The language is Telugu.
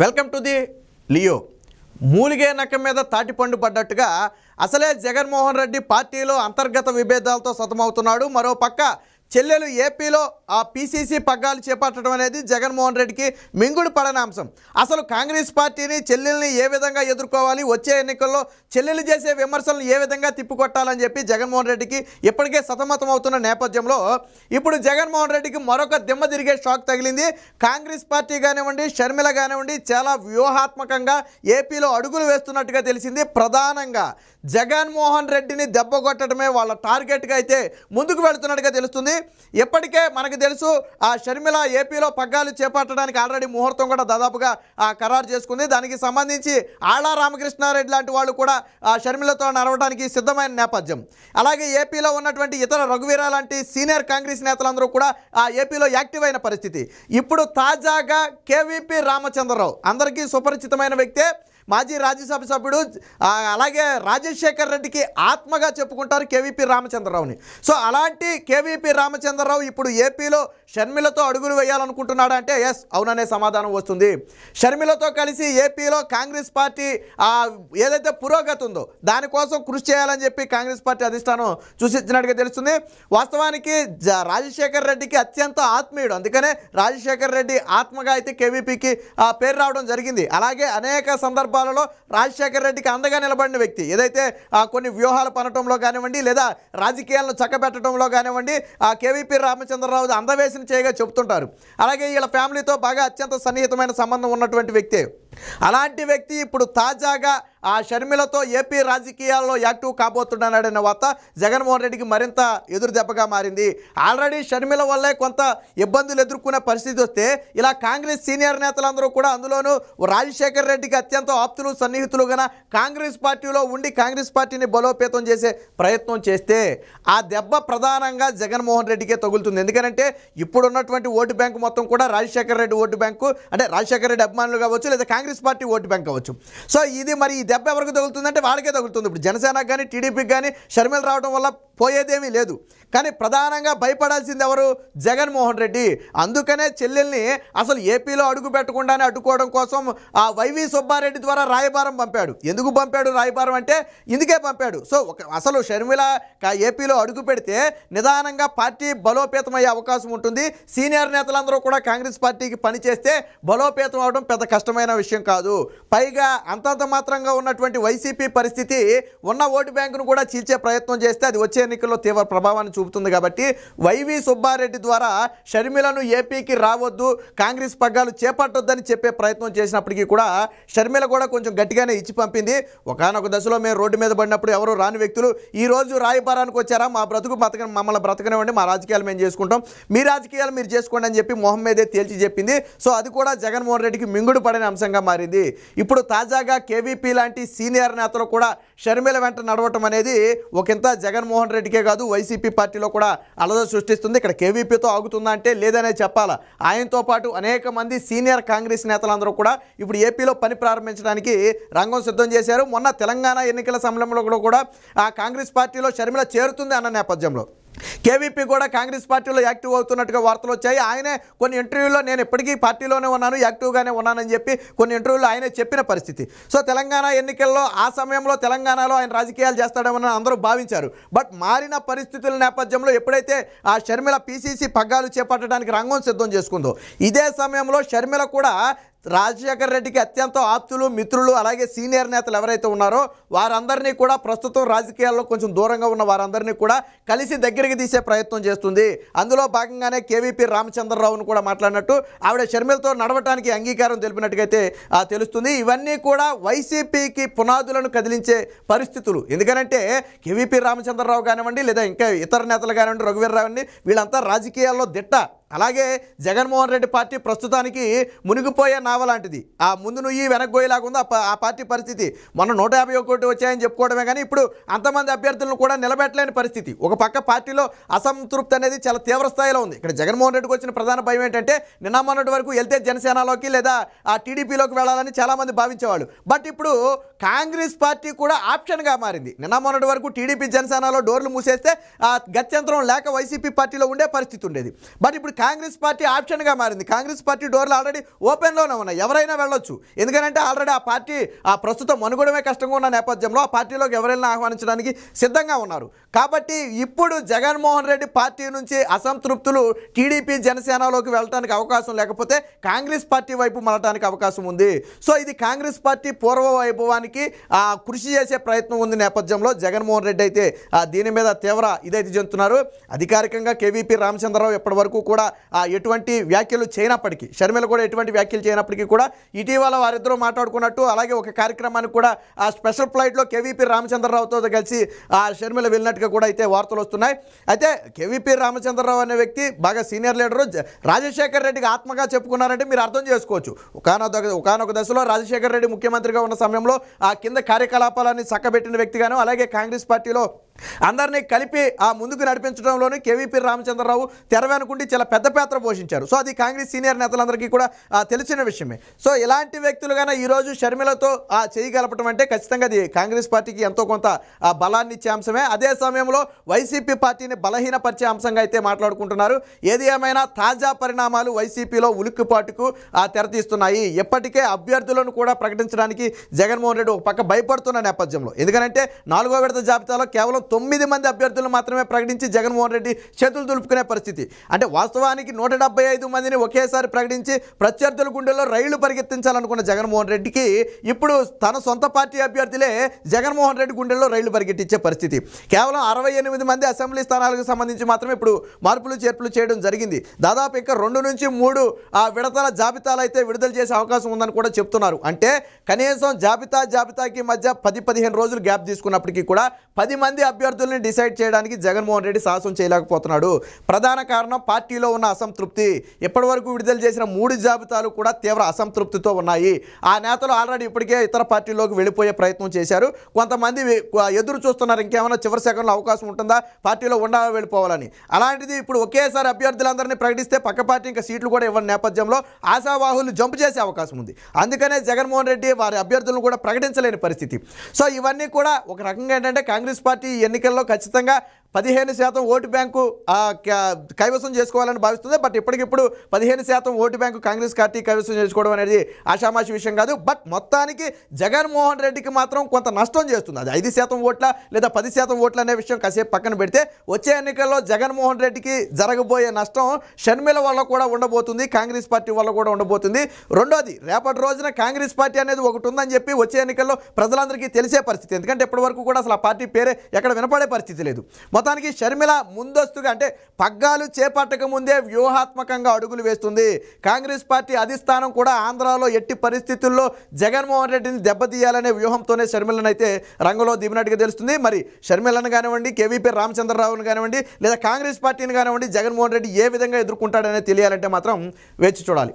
Welcome to the Leo. మూలిగే నక్క మీద తాటిపండు పడ్డట్టుగా అసలే జగన్మోహన్ రెడ్డి పార్టీలో అంతర్గత విభేదాలతో సతమవుతున్నాడు. మరో పక్క చెల్లెలు ఏపీలో ఆ పీసీసీ పగ్గాలు చేపట్టడం అనేది జగన్మోహన్ రెడ్డికి మింగుడు పడని అంశం. అసలు కాంగ్రెస్ పార్టీని చెల్లెల్ని ఏ విధంగా ఎదుర్కోవాలి, వచ్చే ఎన్నికల్లో చెల్లెలు చేసే విమర్శలను ఏ విధంగా తిప్పికొట్టాలని చెప్పి జగన్మోహన్ రెడ్డికి ఇప్పటికే సతమతం అవుతున్న నేపథ్యంలో ఇప్పుడు జగన్మోహన్ రెడ్డికి మరొక దిమ్మ తిరిగే షాక్ తగిలింది. కాంగ్రెస్ పార్టీ కానివ్వండి, షర్మిల కానివ్వండి చాలా వ్యూహాత్మకంగా ఏపీలో అడుగులు వేస్తున్నట్టుగా తెలిసింది. ప్రధానంగా జగన్మోహన్ రెడ్డిని దెబ్బకొట్టడమే వాళ్ళ టార్గెట్గా అయితే ముందుకు వెళుతున్నట్టుగా తెలుస్తుంది. ఇప్పటికే మనకు తెలుసు ఆ షర్మిల ఏపీలో పగ్గాలు చేపట్టడానికి ఆల్రెడీ ముహూర్తం కూడా దాదాపుగా ఖరారు చేసుకుంది. దానికి సంబంధించి ఆళ్ల రామకృష్ణారెడ్డి లాంటి వాళ్ళు కూడా ఆ షర్మిలతో నడవడానికి సిద్ధమైన నేపథ్యం. అలాగే ఏపీలో ఉన్నటువంటి ఇతర రఘువీర లాంటి సీనియర్ కాంగ్రెస్ నేతలందరూ కూడా ఆ ఏపీలో యాక్టివ్ అయిన పరిస్థితి. ఇప్పుడు తాజాగా కేవీపీ రామచంద్రరావు అందరికీ సుపరిచితమైన వ్యక్తే, మాజీ రాజ్యసభ సభ్యుడు, అలాగే రాజశేఖర్ రెడ్డికి ఆత్మగా చెప్పుకుంటారు కేవీపీ రామచంద్రరావుని. సో అలాంటి కేవీపీ రామచంద్రరావు ఇప్పుడు ఏపీలో షర్మిలతో అడుగులు వేయాలనుకుంటున్నాడు అంటే ఎస్ అవుననే సమాధానం వస్తుంది. షర్మిలతో కలిసి ఏపీలో కాంగ్రెస్ పార్టీ ఏదైతే పురోగతి ఉందో దానికోసం కృషి చేయాలని చెప్పి కాంగ్రెస్ పార్టీ అధిష్టానం సూచించినట్టుగా తెలుస్తుంది. వాస్తవానికి రాజశేఖర్ రెడ్డికి అత్యంత ఆత్మీయుడు, అందుకనే రాజశేఖర్ రెడ్డి ఆత్మగా అయితే కేవీపీకి పేరు రావడం జరిగింది. అలాగే అనేక సందర్భాలలో రాజశేఖర్ రెడ్డికి అండగా నిలబడిన వ్యక్తి. ఏదైతే కొన్ని వ్యూహాలు పనటంలో కానివ్వండి, లేదా రాజకీయాలను చక్కబెట్టడంలో కానివ్వండి, కేవీపీ రామచంద్రరావు అందవేసిన చేయగా చెబుతుంటారు. అలాగే వీళ్ళ ఫ్యామిలీతో బాగా అత్యంత సన్నిహితమైన సంబంధం ఉన్నటువంటి వ్యక్తే. అలాంటి వ్యక్తి ఇప్పుడు తాజాగా ఆ షర్మిలతో ఏపీ రాజకీయాల్లో యాక్టివ్ కాబోతున్నాడనే వార్త జగన్మోహన్ రెడ్డికి మరింత ఎదురు దెబ్బగా మారింది. ఆల్రెడీ షర్మిల వల్లే కొంత ఇబ్బందులు ఎదుర్కొనే పరిస్థితి వస్తే ఇలా కాంగ్రెస్ సీనియర్ నేతలందరూ కూడా, అందులోనూ రాజశేఖర్ రెడ్డికి అత్యంత ఆప్తులు సన్నిహితులు గన కాంగ్రెస్ పార్టీలో ఉండి కాంగ్రెస్ పార్టీని బలోపేతం చేసే ప్రయత్నం చేస్తే ఆ దెబ్బ ప్రధానంగా జగన్మోహన్ రెడ్డికే తగులుతుంది. ఎందుకంటే ఇప్పుడున్నటువంటి ఓటు బ్యాంకు మొత్తం కూడా రాజశేఖర్ రెడ్డి ఓటు బ్యాంకు, అంటే రాజశేఖర్ రెడ్డి అభిమానులు కావచ్చు, లేదా కాంగ్రెస్ పార్టీ ఓటు బ్యాంక్ కావచ్చు. సో ఇది మరి ఈ దెబ్బ ఎవరికి తగులుతుందంటే వాళ్ళకే తగులుతుంది. ఇప్పుడు జనసేనకు కానీ టీడీపీకి కానీ షర్మిల రావడం వల్ల పోయేదేమీ లేదు. కానీ ప్రధానంగా భయపడాల్సింది ఎవరు? జగన్మోహన్ రెడ్డి. అందుకనే చెల్లెల్ని అసలు ఏపీలో అడుగు పెట్టకుండానే అడ్డుకోవడం కోసం ఆ వైవి సుబ్బారెడ్డి ద్వారా రాయబారం పంపాడు. ఎందుకు పంపాడు రాయబారం అంటే ఇందుకే పంపాడు. సో అసలు షర్మిల ఏపీలో అడుగు పెడితే నిదానంగా పార్టీ బలోపేతమయ్యే అవకాశం ఉంటుంది. సీనియర్ నేతలందరూ కూడా కాంగ్రెస్ పార్టీకి పనిచేస్తే బలోపేతం అవడం పెద్ద కష్టమైన విషయం కాదు. పైగా అంతంత మాత్రంగా ఉన్నటువంటి వైసీపీ పరిస్థితి ఉన్న ఓటు బ్యాంకును కూడా చీల్చే ప్రయత్నం చేస్తే అది వచ్చే ఎన్నికల్లో తీవ్ర ప్రభావాన్ని చూపుతుంది. కాబట్టి వైవి సుబ్బారెడ్డి ద్వారా షర్మిలను ఏపీకి రావద్దు, కాంగ్రెస్ పగ్గాలు చేపట్టొద్దని చెప్పే ప్రయత్నం చేసినప్పటికీ కూడా షర్మిల కూడా కొంచెం గట్టిగానే ఇచ్చి పంపింది. ఒకానొక దశలో మేము రోడ్డు మీద పడినప్పుడు ఎవరు రాని వ్యక్తులు ఈ రోజు రాయబారానికి వచ్చారా, మా బ్రతుకు మమ్మల్ని బ్రతకనివ్వండి, మా రాజకీయాలు మేము చేసుకుంటాం, మీ రాజకీయాలు మీరు చేసుకోండి అని చెప్పి మొహం మీదే తేల్చి చెప్పింది. సో అది కూడా జగన్మోహన్ రెడ్డికి మింగుడు పడిన అంశంగా మారింది. ఇప్పుడు తాజాగా కేవీపీ లాంటి సీనియర్ నేతలు కూడా షర్మిల వెంట నడవటం అనేది ఒకంత జగన్మోహన్ రెడ్డికే కాదు వైసీపీ పార్టీలో కూడా అలజడి సృష్టిస్తుంది. ఇక్కడ కేవీపీతో ఆగుతుందా అంటే లేదనే చెప్పాలా. ఆయనతో పాటు అనేక మంది సీనియర్ కాంగ్రెస్ నేతలందరూ కూడా ఇప్పుడు ఏపీలో పని ప్రారంభించడానికి రంగం సిద్ధం చేశారు. మొన్న తెలంగాణ ఎన్నికల సమయంలో కూడా ఆ కాంగ్రెస్ పార్టీలో షర్మిల చేరుతుంది అన్న నేపథ్యంలో కేవీపీ కూడా కాంగ్రెస్ పార్టీలో యాక్టివ్ అవుతున్నట్టుగా వార్తలు వచ్చాయి. ఆయనే కొన్ని ఇంటర్వ్యూల్లో నేను ఎప్పటికీ పార్టీలోనే ఉన్నాను, యాక్టివ్గానే ఉన్నానని చెప్పి కొన్ని ఇంటర్వ్యూల్లో ఆయనే చెప్పిన పరిస్థితి. సో తెలంగాణ ఎన్నికల్లో ఆ సమయంలో తెలంగాణలో ఆయన రాజకీయాలు చేస్తాడేమని అందరూ భావించారు. బట్ మారిన పరిస్థితుల నేపథ్యంలో ఎప్పుడైతే ఆ షర్మిల పీసీసీ పగ్గాలు చేపట్టడానికి రంగం సిద్ధం చేసుకుందో ఇదే సమయంలో షర్మిల కూడా రాజశేఖర్ రెడ్డికి అత్యంత ఆప్తులు, మిత్రులు, అలాగే సీనియర్ నేతలు ఎవరైతే ఉన్నారో వారందరినీ కూడా ప్రస్తుతం రాజకీయాల్లో కొంచెం దూరంగా ఉన్న వారందరినీ కూడా కలిసి దగ్గరికి తీసే ప్రయత్నం చేస్తుంది. అందులో భాగంగానే కేవీపీ రామచంద్రరావును కూడా మాట్లాడినట్టు ఆవిడ షర్మిలతో నడవటానికి అంగీకారం తెలిపినట్టుగైతే తెలుస్తుంది. ఇవన్నీ కూడా వైసీపీకి పునాదులను కదిలించే పరిస్థితులు. ఎందుకంటే కేవీపీ రామచంద్రరావు కానివ్వండి, లేదా ఇంకా ఇతర నేతలు కానివ్వండి, రఘువీర రావండి, వీళ్ళంతా రాజకీయాల్లో దిట్ట. అలాగే జగన్మోహన్ రెడ్డి పార్టీ ప్రస్తుతానికి మునిగిపోయే నావ లాంటిది. ఆ ముందు నుయ్యి వెనక్కి ఉంది ఆ పార్టీ పరిస్థితి. మొన్న 151 వచ్చాయని చెప్పుకోవడమే కానీ ఇప్పుడు అంతమంది అభ్యర్థులను కూడా నిలబెట్టలేని పరిస్థితి. ఒక పక్క పార్టీలో అసంతృప్తి అనేది చాలా తీవ్ర స్థాయిలో ఉంది. ఇక్కడ జగన్మోహన్ రెడ్డికి వచ్చిన ప్రధాన భయం ఏంటంటే నిన్న మొన్నటి వరకు వెళ్తే జనసేనలోకి లేదా ఆ టీడీపీలోకి వెళ్ళాలని చాలామంది భావించేవాళ్ళు. బట్ ఇప్పుడు కాంగ్రెస్ పార్టీ కూడా ఆప్షన్గా మారింది. నిన్న మొన్నటి వరకు టీడీపీ జనసేనలో డోర్లు మూసేస్తే గత్యంతరం లేక వైసీపీ పార్టీలో ఉండే పరిస్థితి ఉండేది. బట్ ఇప్పుడు కాంగ్రెస్ పార్టీ ఆప్షన్గా మారింది. కాంగ్రెస్ పార్టీ డోర్లు ఆల్రెడీ ఓపెన్లోనే ఉన్నాయి, ఎవరైనా వెళ్ళొచ్చు. ఎందుకంటే ఆల్రెడీ ఆ పార్టీ ఆ ప్రస్తుతం మనుగడమే కష్టంగా ఉన్న నేపథ్యంలో ఆ పార్టీలోకి ఎవరైనా ఆహ్వానించడానికి సిద్ధంగా ఉన్నారు. కాబట్టి ఇప్పుడు జగన్మోహన్ రెడ్డి పార్టీ నుంచి అసంతృప్తులు టీడీపీ జనసేనలోకి వెళ్ళడానికి అవకాశం లేకపోతే కాంగ్రెస్ పార్టీ వైపు మళ్ళటానికి అవకాశం ఉంది. సో ఇది కాంగ్రెస్ పార్టీ పూర్వ వైభవానికి కృషి చేసే ప్రయత్నం ఉంది నేపథ్యంలో జగన్మోహన్ రెడ్డి అయితే దీని మీద తీవ్ర ఇదైతే చెందుతున్నారు. అధికారికంగా కేవీపీ రామచంద్రరావు ఇప్పటి వరకు కూడా ఎటువంటి వ్యాఖ్యలు చేయనప్పటికీ, షర్మిల కూడా ఎటువంటి వ్యాఖ్యలు చేయనప్పటికీ కూడా ఇటీవల వారిద్దరూ మాట్లాడుకున్నట్టు, అలాగే ఒక కార్యక్రమానికి కూడా ఆ స్పెషల్ ఫ్లైట్లో కేవీపీ రామచంద్రరావుతో కలిసి షర్మిల వెళ్ళినట్టుగా కూడా అయితే వార్తలు వస్తున్నాయి. అయితే కేవీపీ రామచంద్రరావు అనే వ్యక్తి బాగా సీనియర్ లీడరు, రాజశేఖర్ రెడ్డికి ఆత్మగా చెప్పుకున్నారంటే మీరు అర్థం చేసుకోవచ్చు. ఒకానొక దశలో రాజశేఖర్ రెడ్డి ముఖ్యమంత్రిగా ఉన్న సమయంలో ఆ కింద కార్యకలాపాలన్నీ చక్కబెట్టిన వ్యక్తిగాను, అలాగే కాంగ్రెస్ పార్టీలో అందరినీ కలిపి ముందుకు నడిపించడంలోనే కేవీపీ రామచంద్రరావు తెర వెనుకుండి చాలా పెద్ద పాత్ర పోషించారు. సో అది కాంగ్రెస్ సీనియర్ నేతలందరికీ కూడా తెలిసిన విషయమే. సో ఇలాంటి వ్యక్తులుగానే ఈరోజు షర్మిలతో చేయగలపటం అంటే ఖచ్చితంగా అది కాంగ్రెస్ పార్టీకి ఎంతో కొంత బలాన్ని ఇచ్చే అంశమే. అదే సమయంలో వైసీపీ పార్టీని బలహీనపరిచే అంశంగా అయితే మాట్లాడుకుంటున్నారు. ఏది ఏమైనా తాజా పరిణామాలు వైసీపీలో ఉలిక్కిపాటుకు తెరతీస్తున్నాయి. ఎప్పటికే అభ్యర్థులను కూడా ప్రకటించడానికి జగన్మోహన్ రెడ్డి ఒక పక్క భయపడుతున్న నేపథ్యంలో, ఎందుకంటే 4వ విడత జాబితాలో కేవలం 9 మంది అభ్యర్థులను మాత్రమే ప్రకటించి జగన్మోహన్ రెడ్డి చేతులు దులుపుకునే పరిస్థితి. అంటే వాస్తవానికి 175 మందిని ఒకేసారి ప్రకటించి ప్రత్యర్థుల గుండెల్లో రైళ్లు పరిగెత్తించాలనుకున్న జగన్మోహన్ రెడ్డికి ఇప్పుడు తన సొంత పార్టీ అభ్యర్థులే జగన్మోహన్ రెడ్డి గుండెల్లో రైళ్లు పరిగెట్టించే పరిస్థితి. కేవలం 68 మంది అసెంబ్లీ స్థానాలకు సంబంధించి మాత్రమే ఇప్పుడు మార్పులు చేర్పులు చేయడం జరిగింది. దాదాపు ఇంకా 2 నుంచి 3 విడతల జాబితాలు అయితే విడుదల చేసే అవకాశం ఉందని కూడా చెప్తున్నారు. అంటే కనీసం జాబితాకి మధ్య 10-15 రోజులు గ్యాప్ తీసుకున్నప్పటికీ కూడా 10 మంది అభ్యర్థుల్ని డిసైడ్ చేయడానికి జగన్మోహన్ రెడ్డి సాహసం చేయలేకపోతున్నాడు. ప్రధాన కారణం పార్టీలో ఉన్న అసంతృప్తి. ఇప్పటి వరకు విడుదల చేసిన 3 జాబితాలు కూడా తీవ్ర అసంతృప్తితో ఉన్నాయి. ఆ నేతలు ఆల్రెడీ ఇప్పటికే ఇతర పార్టీలోకి వెళ్ళిపోయే ప్రయత్నం చేశారు. కొంతమంది ఎదురు చూస్తున్నారు, ఇంకేమైనా చివరి సెకండ్లో అవకాశం ఉంటుందా పార్టీలో వెళ్ళిపోవాలని. అలాంటిది ఇప్పుడు ఒకేసారి అభ్యర్థులందరినీ ప్రకటిస్తే పక్క పార్టీ ఇంకా సీట్లు కూడా ఇవ్వని నేపథ్యంలో ఆశావాహులు జంప్ చేసే అవకాశం ఉంది. అందుకనే జగన్మోహన్ రెడ్డి వారి అభ్యర్థులను కూడా ప్రకటించలేని పరిస్థితి. సో ఇవన్నీ కూడా ఒక రకంగా ఏంటంటే కాంగ్రెస్ పార్టీ ఎన్నికల్లో ఖచ్చితంగా 15% ఓటు బ్యాంకు కైవసం చేసుకోవాలని భావిస్తుంది. బట్ ఇప్పటికిప్పుడు 15% ఓటు బ్యాంకు కాంగ్రెస్ పార్టీ కైవసం చేసుకోవడం అనేది ఆషామాషి విషయం కాదు. బట్ మొత్తానికి జగన్మోహన్ రెడ్డికి మాత్రం కొంత నష్టం చేస్తుంది. అది 5% ఓట్ల లేదా 10% ఓట్ల అనే విషయం కాసేపు పక్కన పెడితే వచ్చే ఎన్నికల్లో జగన్మోహన్ రెడ్డికి జరగబోయే నష్టం షర్మిల వల్ల కూడా ఉండబోతుంది, కాంగ్రెస్ పార్టీ వల్ల కూడా ఉండబోతుంది. రెండోది, రేపటి రోజున కాంగ్రెస్ పార్టీ అనేది ఒకటి ఉందని చెప్పి వచ్చే ఎన్నికల్లో ప్రజలందరికీ తెలిసే పరిస్థితి. ఎందుకంటే ఇప్పటి వరకు కూడా అసలు ఆ పార్టీ పేరే ఎక్కడ వినపడే పరిస్థితి లేదు. మొత్తానికి షర్మిల ముందస్తుగా అంటే పగ్గాలు చేపట్టక ముందే వ్యూహాత్మకంగా అడుగులు వేస్తుంది. కాంగ్రెస్ పార్టీ అధిష్టానం కూడా ఆంధ్రాలో ఎట్టి పరిస్థితుల్లో జగన్మోహన్ రెడ్డిని దెబ్బతీయాలనే వ్యూహంతోనే షర్మిలను అయితే రంగంలో దిగినట్టుగా తెలుస్తుంది. మరి షర్మిలను కానివ్వండి, కేవీపీ రామచంద్రరావును కానివ్వండి, లేదా కాంగ్రెస్ పార్టీని కానివ్వండి, జగన్మోహన్ రెడ్డి ఏ విధంగా ఎదుర్కొంటాడనే తెలియాలంటే మాత్రం వేచి చూడాలి.